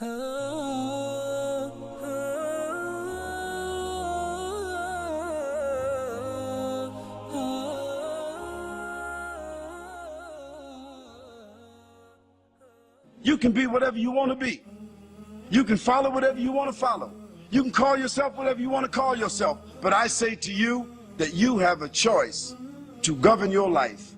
You can be whatever you want to be. You can follow whatever you want to follow. You can call yourself whatever you want to call yourself. But I say to you that you have a choice to govern your life.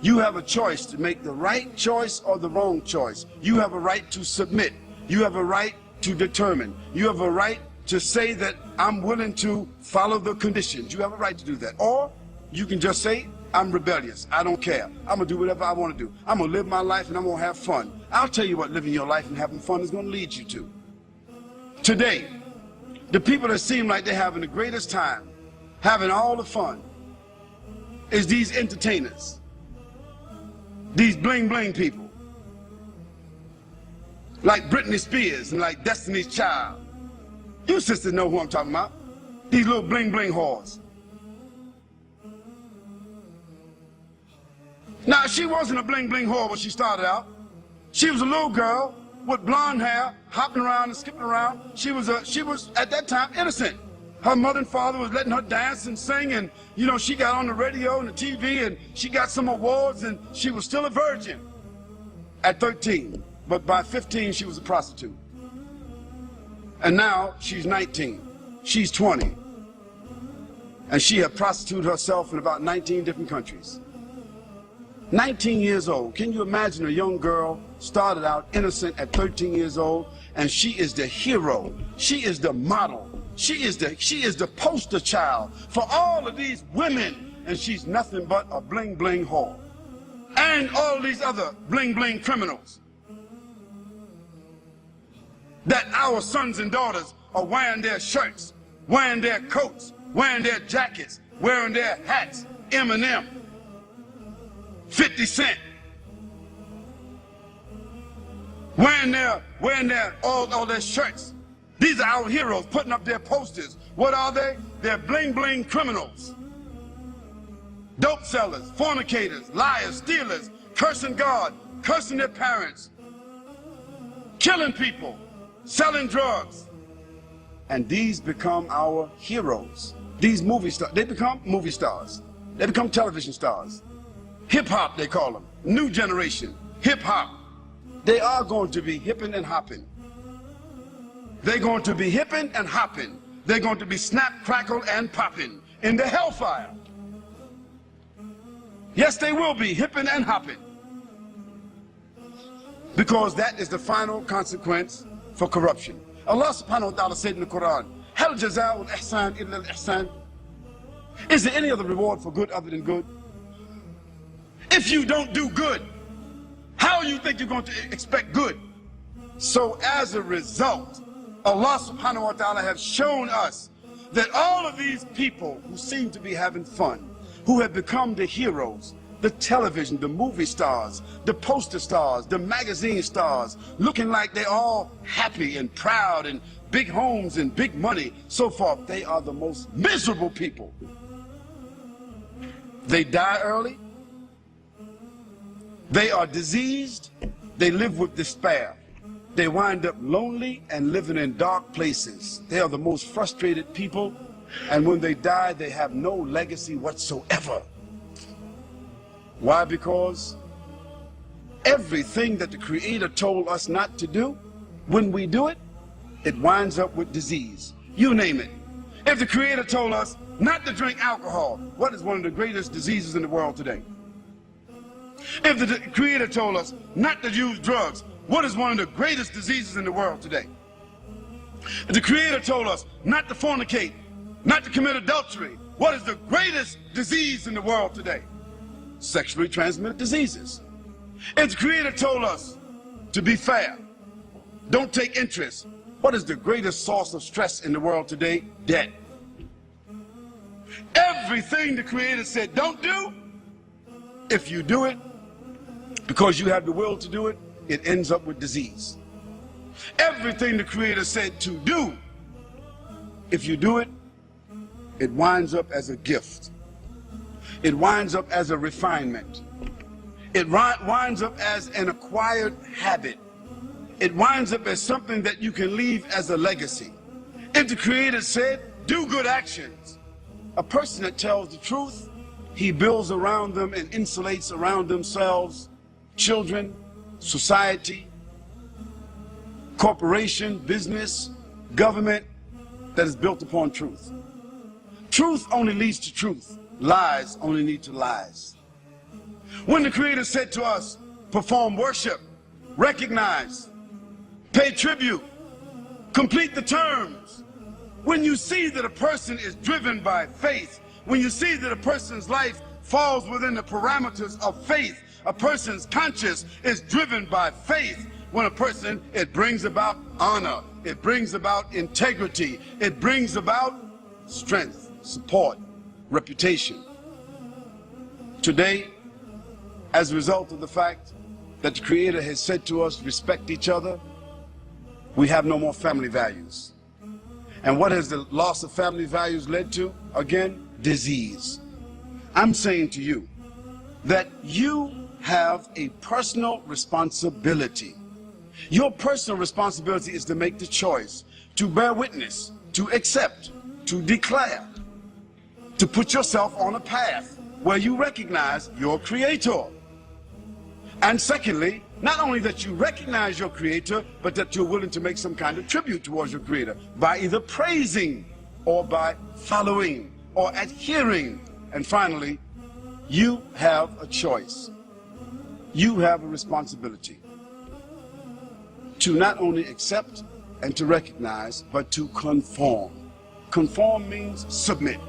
You have a choice to make the right choice or the wrong choice. You have a right to submit. You have a right to determine. You have a right to say that I'm willing to follow the conditions. You have a right to do that. Or you can just say, I'm rebellious. I don't care. I'm going to do whatever I want to do. I'm going to live my life and I'm going to have fun. I'll tell you what living your life and having fun is going to lead you to. Today, the people that seem like they're having the greatest time, having all the fun, is these entertainers. These bling bling people. Like Britney Spears and like Destiny's Child. You sisters know who I'm talking about. These little bling bling whores. Now, she wasn't a bling bling whore when she started out. She was a little girl with blonde hair, hopping around and skipping around. She was at that time innocent. Her mother and father was letting her dance and sing, and you know, she got on the radio and the TV and she got some awards, and she was still a virgin at 13. But by 15 she was a prostitute. And now she's 19. She's 20. And she had prostituted herself in about 19 different countries. 19 years old. Can you imagine a young girl started out innocent at 13 years old, and she is the hero. She is the model. She is the poster child for all of these women, and she's nothing but a bling bling whore. And all these other bling bling criminals that our sons and daughters are wearing their shirts, wearing their coats, wearing their jackets, wearing their hats. Eminem, 50 Cent, wearing all their shirts. These are our heroes, putting up their posters. What are they? They're bling bling criminals. Dope sellers, fornicators, liars, stealers, cursing God, cursing their parents, killing people, selling drugs. And these become our heroes. These movie stars, they become movie stars. They become television stars. Hip-hop, they call them. New generation, hip-hop. They are going to be hipping and hopping. They're going to be hipping and hopping. They're going to be snap, crackle, and popping in the hellfire. Yes, they will be hipping and hopping. Because that is the final consequence for corruption. Allah subhanahu wa ta'ala said in the Quran, Hal jaza'ul ihsan illa al-ihsan. Is there any other reward for good other than good? If you don't do good, how do you think you're going to expect good? So as a result, Allah subhanahu wa ta'ala has shown us that all of these people who seem to be having fun, who have become the heroes, the television, the movie stars, the poster stars, the magazine stars, looking like they're all happy and proud and big homes and big money, so forth, they are the most miserable people. They die early. They are diseased. They live with despair. They wind up lonely and living in dark places. They are the most frustrated people, and when they die, they have no legacy whatsoever. Why? Because everything that the Creator told us not to do, when we do it, it winds up with disease. You name it. If the Creator told us not to drink alcohol, what is one of the greatest diseases in the world today? If the Creator told us not to use drugs, what is one of the greatest diseases in the world today? If the Creator told us not to fornicate, not to commit adultery, what is the greatest disease in the world today? Sexually transmitted diseases. If the Creator told us to be fair, don't take interest, what is the greatest source of stress in the world today? Debt. Everything the Creator said don't do, if you do it because you have the will to do it, it ends up with disease. Everything the Creator said to do, if you do it, it winds up as a gift. It winds up as a refinement. It winds up as an acquired habit. it winds up as something that you can leave as a legacy. If the Creator said, do good actions, a person that tells the truth, he builds around them and insulates around themselves children, society, corporation, business, government that is built upon truth. Truth only leads to truth. Lies only lead to lies. When the Creator said to us, perform worship, recognize, pay tribute, complete the terms. When you see that a person is driven by faith, when you see that a person's life falls within the parameters of faith, a person's conscience is driven by faith. When a person, it brings about honor, it brings about integrity, it brings about strength, support, reputation. Today, as a result of the fact that the Creator has said to us, respect each other, we have no more family values. And what has the loss of family values led to? Again, disease. I'm saying to you that you have a personal responsibility. Your personal responsibility is to make the choice, to bear witness, to accept, to declare, to put yourself on a path where you recognize your Creator. And secondly, not only that you recognize your Creator, but that you're willing to make some kind of tribute towards your Creator by either praising or by following or adhering. And finally, you have a choice. You have a responsibility to not only accept and to recognize, but to conform. Conform means submit.